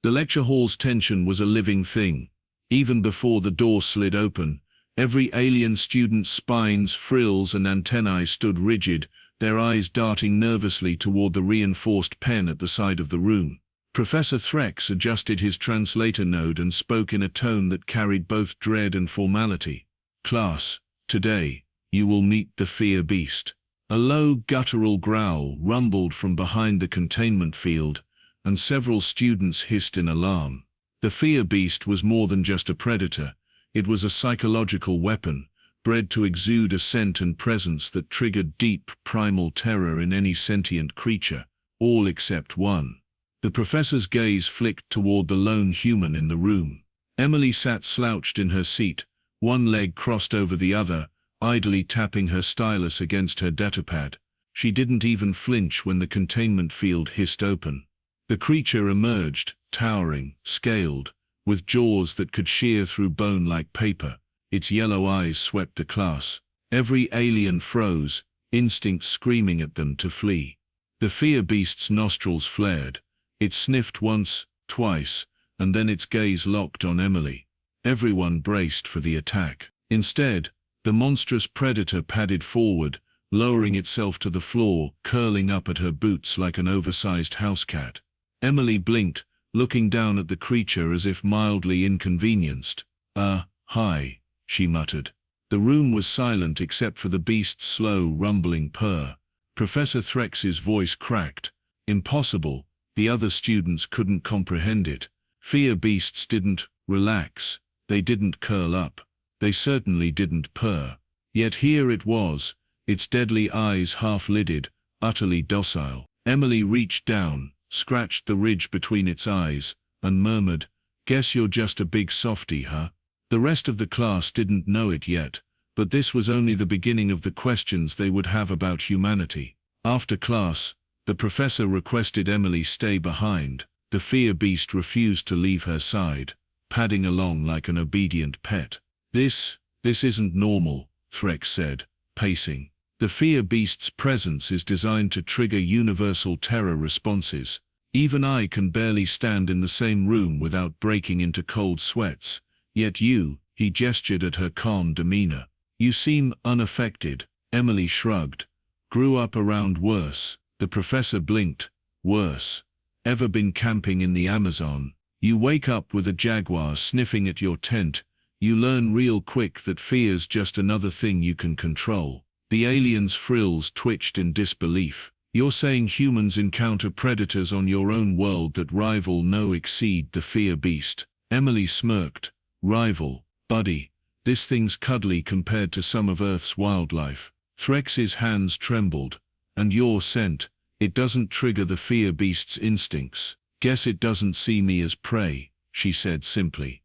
The lecture hall's tension was a living thing. Even before the door slid open, every alien student's spines, frills, and antennae stood rigid, their eyes darting nervously toward the reinforced pen at the side of the room. Professor Threx adjusted his translator node and spoke in a tone that carried both dread and formality. "Class, today, you will meet the fear beast." A low, guttural growl rumbled from behind the containment field, and several students hissed in alarm. The fear beast was more than just a predator. It was a psychological weapon, bred to exude a scent and presence that triggered deep, primal terror in any sentient creature, all except one. The professor's gaze flicked toward the lone human in the room. Emily sat slouched in her seat, one leg crossed over the other, idly tapping her stylus against her datapad. She didn't even flinch when the containment field hissed open. The creature emerged, towering, scaled, with jaws that could shear through bone like paper. Its yellow eyes swept the class. Every alien froze, instinct screaming at them to flee. The fear beast's nostrils flared. It sniffed once, twice, and then its gaze locked on Emily. Everyone braced for the attack. Instead, the monstrous predator padded forward, lowering itself to the floor, curling up at her boots like an oversized house cat. Emily blinked, looking down at the creature as if mildly inconvenienced. Hi," she muttered. The room was silent except for the beast's slow, rumbling purr. Professor Threx's voice cracked. Impossible. The other students couldn't comprehend it. Fear beasts didn't relax. They didn't curl up. They certainly didn't purr. Yet here it was, its deadly eyes half-lidded, utterly docile. Emily reached down, scratched the ridge between its eyes, and murmured, "Guess you're just a big softie, huh?" The rest of the class didn't know it yet, but this was only the beginning of the questions they would have about humanity. After class, the professor requested Emily stay behind. The fear beast refused to leave her side, padding along like an obedient pet. This isn't normal," Threx said, pacing. "The fear beast's presence is designed to trigger universal terror responses. Even I can barely stand in the same room without breaking into cold sweats. Yet you," he gestured at her calm demeanor. "You seem unaffected." Emily shrugged. "Grew up around worse." The professor blinked. "Worse? Ever been camping in the Amazon? You wake up with a jaguar sniffing at your tent. You learn real quick that fear's just another thing you can control." The alien's frills twitched in disbelief. "You're saying humans encounter predators on your own world that rival no exceed the fear beast?" Emily smirked. "Rival, buddy. This thing's cuddly compared to some of Earth's wildlife." Threx's hands trembled. "And your scent, it doesn't trigger the fear beast's instincts." "Guess it doesn't see me as prey," she said simply.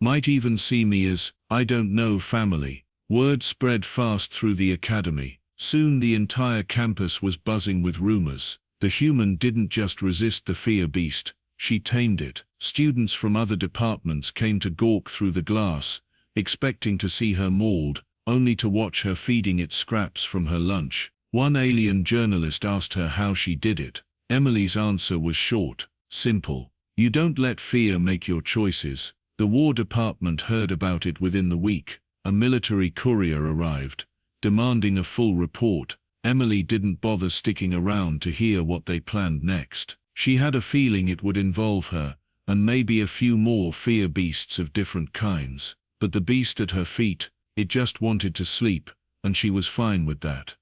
"Might even see me as, I don't know, family." Word spread fast through the academy. Soon the entire campus was buzzing with rumors. The human didn't just resist the fear beast, she tamed it. Students from other departments came to gawk through the glass, expecting to see her mauled, only to watch her feeding it scraps from her lunch. One alien journalist asked her how she did it. Emily's answer was short, simple. "You don't let fear make your choices." The War Department heard about it within the week. A military courier arrived, demanding a full report. Emily didn't bother sticking around to hear what they planned next. She had a feeling it would involve her, and maybe a few more fear beasts of different kinds. But the beast at her feet, it just wanted to sleep, and she was fine with that.